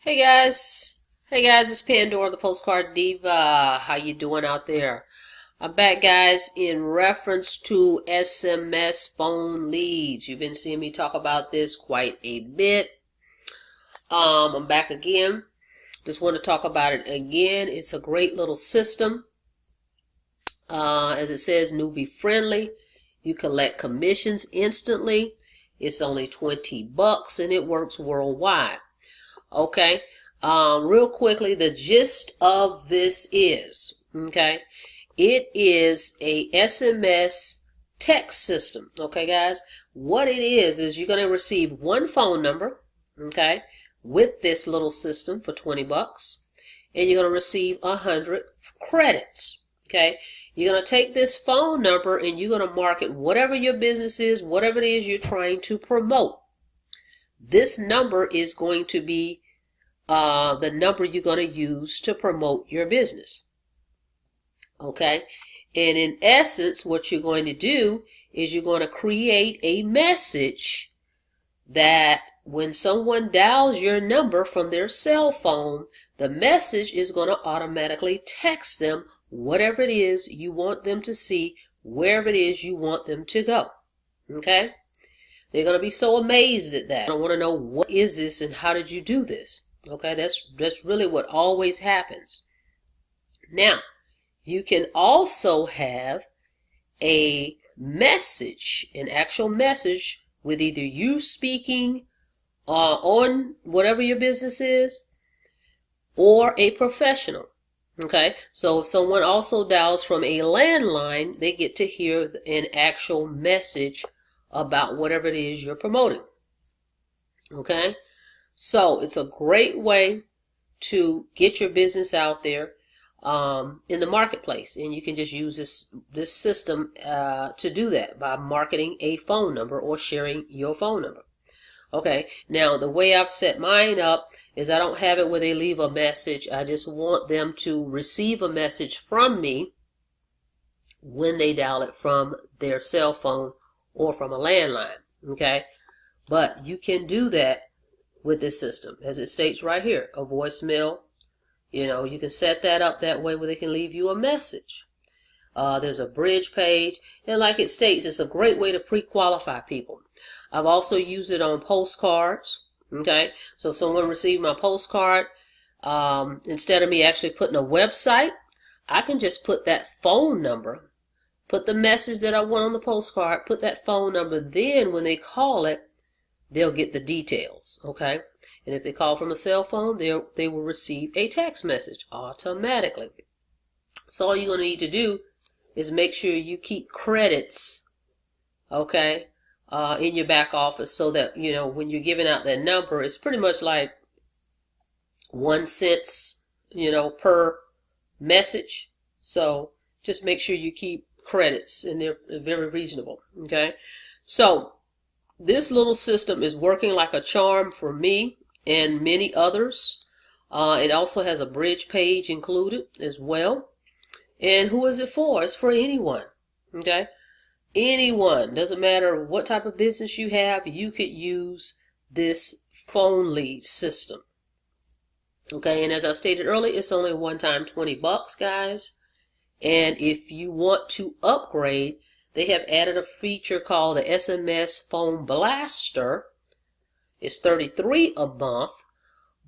Hey guys, it's Pandora, the Postcard Diva. How you doing out there? I'm back, guys, in reference to SMS Phone Leads. You've been seeing me talk about this quite a bit. I'm back again. Just want to talk about it again. It's a great little system. As it says, newbie friendly. You collect commissions instantly. It's only $20 and it works worldwide. Okay. Real quickly, the gist of this is, okay, it is a SMS text system. Okay, guys, what it is you're going to receive one phone number, okay, with this little system for $20, and you're going to receive 100 credits. Okay, you're going to take this phone number and you're going to market whatever your business is, whatever it is you're trying to promote. This number is going to be the number you're going to use to promote your business. Okay, and in essence, what you're going to do is you're going to create a message that when someone dials your number from their cell phone, the message is going to automatically text them whatever it is you want them to see, wherever it is you want them to go. Okay, they're going to be so amazed at that. I want to know, what is this and how did you do this? Okay, that's really what always happens. Now, you can also have a message, an actual message with either you speaking on whatever your business is or a professional. Okay, so if someone also dials from a landline, they get to hear an actual message about whatever it is you're promoting. Okay. So it's a great way to get your business out there in the marketplace, and you can just use this system to do that by marketing a phone number or sharing your phone number. Okay, now the way I've set mine up is I don't have it where they leave a message. I just want them to receive a message from me when they dial it from their cell phone or from a landline. Okay, but you can do that with this system, as it states right here, a voicemail. You know, you can set that up that way where they can leave you a message. There's a bridge page, and like it states, it's a great way to pre-qualify people. I've also used it on postcards. Okay, so if someone received my postcard, instead of me actually putting a website, I can just put that phone number, put the message that I want on the postcard, put that phone number. Then when they call it, they'll get the details. Okay, and if they call from a cell phone, they will receive a text message automatically. So all you're going to need to do is make sure you keep credits, okay, in your back office, so that, you know, when you're giving out that number, it's pretty much like 1 cent, you know, per message. So just make sure you keep credits, and they're very reasonable. Okay, so this little system is working like a charm for me and many others. It also has a bridge page included as well. And who is it for? It's for anyone. Okay, anyone. Doesn't matter what type of business you have, you could use this phone lead system. Okay, and as I stated earlier, it's only one time $20, guys. And if you want to upgrade, they have added a feature called the SMS Phone Blaster. It's $33 a month,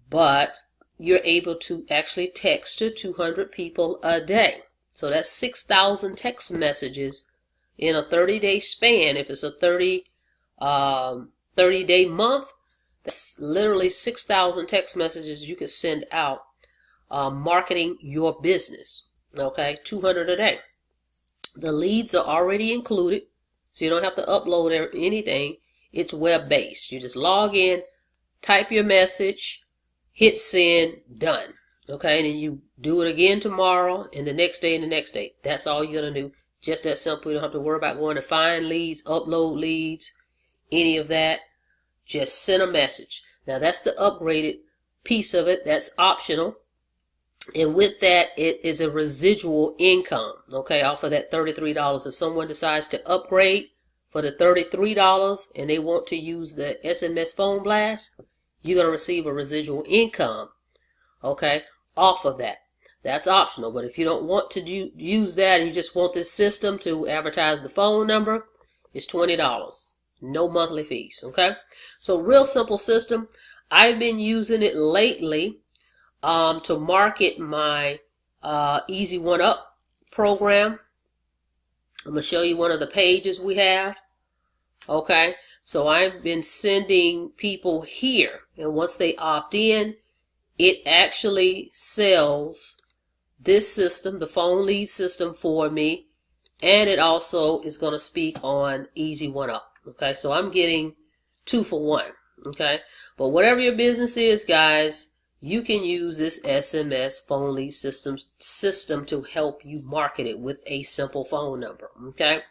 but you're able to actually text to 200 people a day. So that's 6,000 text messages in a 30-day span. If it's a 30-day month, that's literally 6,000 text messages you could send out marketing your business. Okay, 200 a day. The leads are already included, so you don't have to upload anything. It's web-based. You just log in, type your message, hit send, done. Okay, and then you do it again tomorrow, and the next day, and the next day. That's all you're going to do. Just that simple. You don't have to worry about going to find leads, upload leads, any of that. Just send a message. Now, that's the upgraded piece of it. That's optional. And with that, it is a residual income, okay, off of that $33. If someone decides to upgrade for the $33 and they want to use the SMS Phone Blast, you're going to receive a residual income, okay, off of that. That's optional, but if you don't want to use that and you just want this system to advertise the phone number, it's $20. No monthly fees, okay? So real simple system. I've been using it lately to market my Easy One Up program. I'm going to show you one of the pages we have, okay? So I've been sending people here, and once they opt in, it actually sells this system, the phone lead system, for me, and it also is going to speak on Easy One Up. Okay, so I'm getting 2 for 1. Okay, but whatever your business is, guys, you can use this SMS phone lead system to help you market it with a simple phone number. Okay,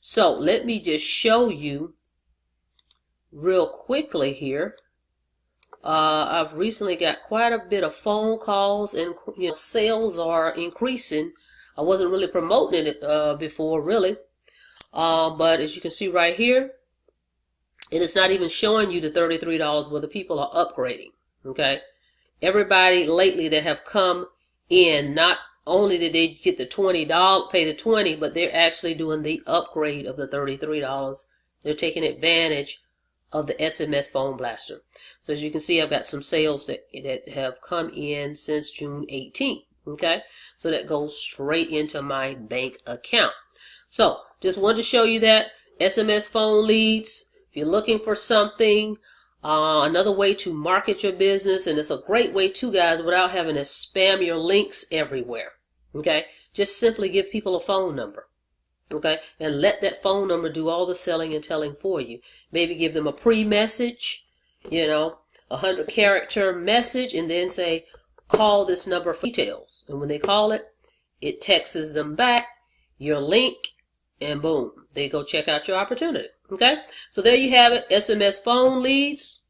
so let me just show you real quickly here. I've recently got quite a bit of phone calls, and sales are increasing. I wasn't really promoting it before, really, but as you can see right here, and it's not even showing you the $33 where the people are upgrading. Okay, everybody lately that have come in, not only did they get the $20, pay the $20, but they're actually doing the upgrade of the $33. They're taking advantage of the SMS phone blaster. So as you can see, I've got some sales that have come in since June 18th. Okay, so that goes straight into my bank account. So just wanted to show you that SMS phone leads. If you're looking for something, another way to market your business, and it's a great way too, guys, without having to spam your links everywhere. Okay, just simply give people a phone number. Okay, and let that phone number do all the selling and telling for you. Maybe give them a pre-message, a 100-character message, and then say, call this number for details. And when they call it, it texts them back your link, and boom, they go check out your opportunity. Okay, so there you have it, SMS phone leads,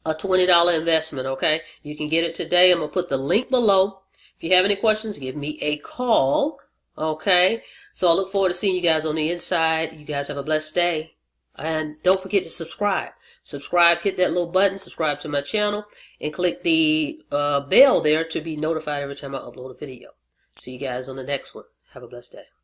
a $20 investment. Okay, you can get it today. I'm going to put the link below. If you have any questions, give me a call. Okay, so I look forward to seeing you guys on the inside. You guys have a blessed day. And don't forget to subscribe. Subscribe, hit that little button, subscribe to my channel, and click the bell there to be notified every time I upload a video. See you guys on the next one. Have a blessed day.